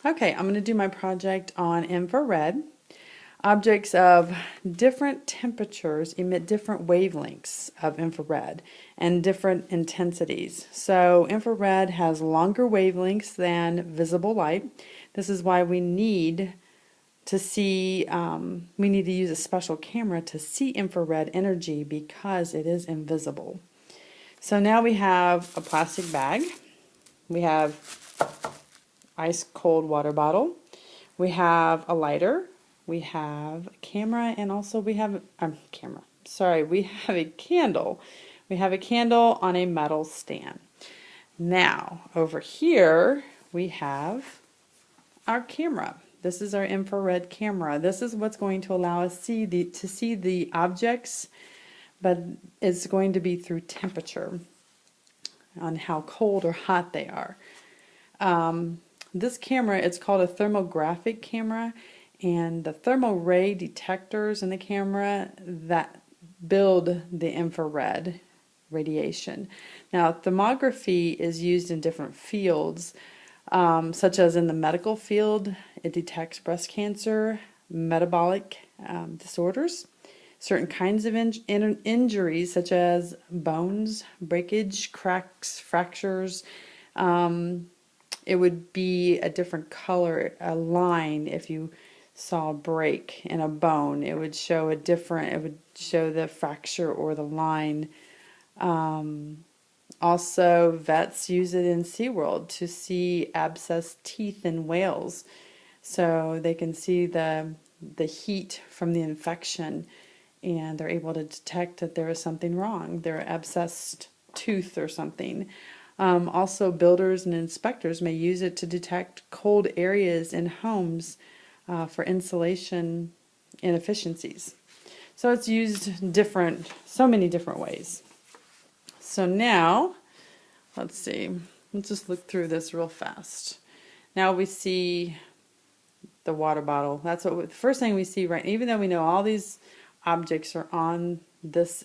Okay, I'm going to do my project on infrared. Objects of different temperatures emit different wavelengths of infrared and different intensities. So infrared has longer wavelengths than visible light. This is why we need to use a special camera to see infrared energy because it is invisible. So now we have a plastic bag. We have ice cold water bottle. We have a lighter. We have a camera, and also we have we have a candle. We have a candle on a metal stand. Now, over here we have our camera. This is our infrared camera. This is what's going to allow us to see the objects, but it's going to be through temperature on how cold or hot they are. This camera, it's called a thermographic camera, and the thermal ray detectors in the camera that build the infrared radiation. Now, thermography is used in different fields, such as in the medical field. It detects breast cancer, metabolic disorders, certain kinds of injuries such as bones, breakage, cracks, fractures. It would be a different color, a line. If you saw a break in a bone, it would show the fracture or the line. Also, vets use it in SeaWorld to see abscessed teeth in whales, so they can see the heat from the infection, and they're able to detect that there is something wrong, their abscessed tooth or something. Also, builders and inspectors may use it to detect cold areas in homes for insulation inefficiencies. So it's used so many different ways. So now, let's see, let's just look through this real fast. Now we see the water bottle. That's the first thing we see, right? Even though we know all these objects are on this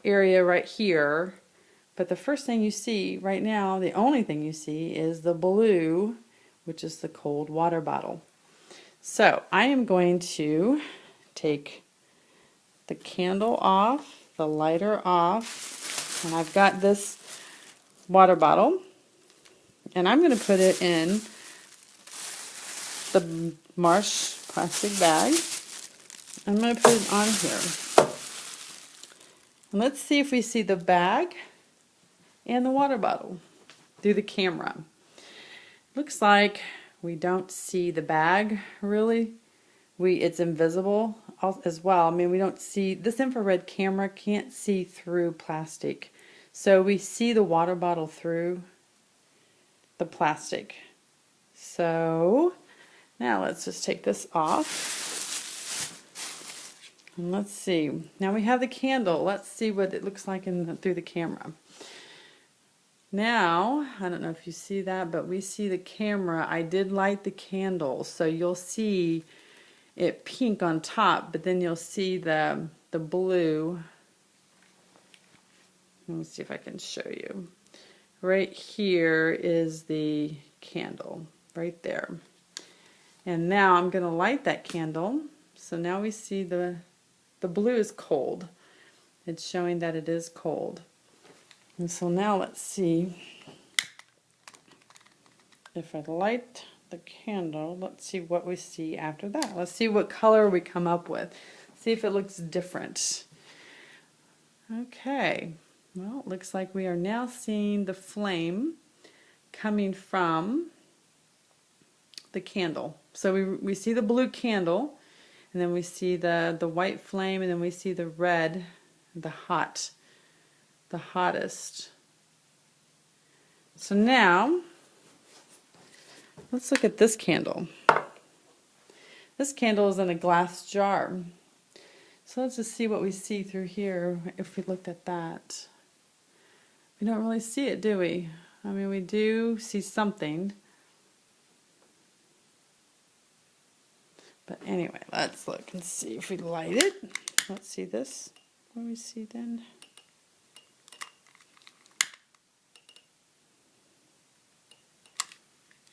area right here, but the first thing you see right now, the only thing you see, is the blue, which is the cold water bottle. So I am going to take the candle off, the lighter off, and I've got this water bottle, and I'm going to put it in the Marsh plastic bag. I'm going to put it on here. And let's see if we see the bag and the water bottle through the camera. Looks like we don't see the bag really. It's invisible as well. I mean, we don't see, this infrared camera can't see through plastic. So we see the water bottle through the plastic. So now let's just take this off. And let's see. Now we have the candle. Let's see what it looks like through the camera. Now, I don't know if you see that, but we see the camera. I did light the candle, so you'll see it pink on top, but then you'll see the blue. Let me see if I can show you. Right here is the candle, right there. And now I'm going to light that candle. So now we see the blue is cold. It's showing that it is cold. And so now let's see if I light the candle. Let's see what we see after that. Let's see what color we come up with. See if it looks different. Okay. Well, it looks like we are now seeing the flame coming from the candle. So we see the blue candle, and then we see the white flame, and then we see the red, the hottest. So now, let's look at this candle. This candle is in a glass jar. So let's just see what we see through here if we looked at that. We don't really see it, do we? I mean, we do see something. But anyway, let's look and see if we light it. Let's see this. What do we see then?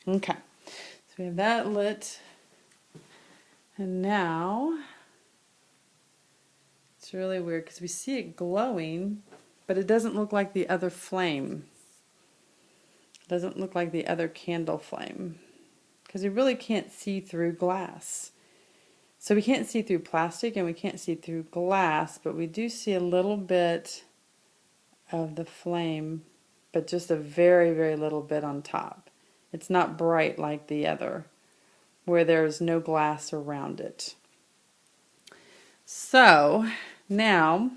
Okay. So we have that lit, and now it's really weird because we see it glowing, but it doesn't look like the other flame. It doesn't look like the other candle flame because we really can't see through glass. So we can't see through plastic and we can't see through glass, but we do see a little bit of the flame, but just a very, very little bit on top. It's not bright like the other, where there's no glass around it. So now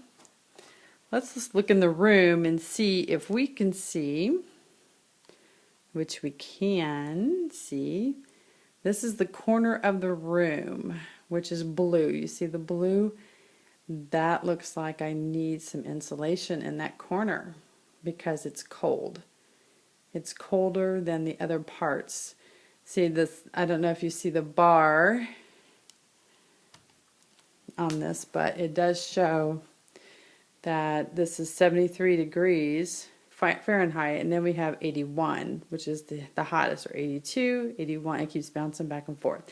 let's just look in the room and see if we can see, which we can see. This is the corner of the room, which is blue. You see the blue? That looks like I need some insulation in that corner because it's cold. It's colder than the other parts. See this, I don't know if you see the bar on this, but it does show that this is 73 degrees Fahrenheit, and then we have 81, which is the hottest, or 82, 81. It keeps bouncing back and forth.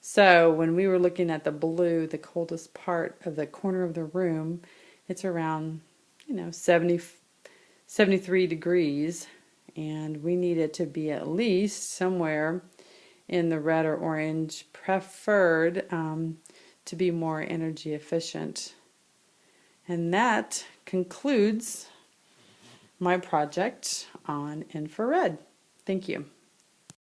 So when we were looking at the blue, the coldest part of the corner of the room, it's around 73 degrees, and we need it to be at least somewhere in the red or orange, preferred to be more energy efficient. And that concludes my project on infrared. Thank you.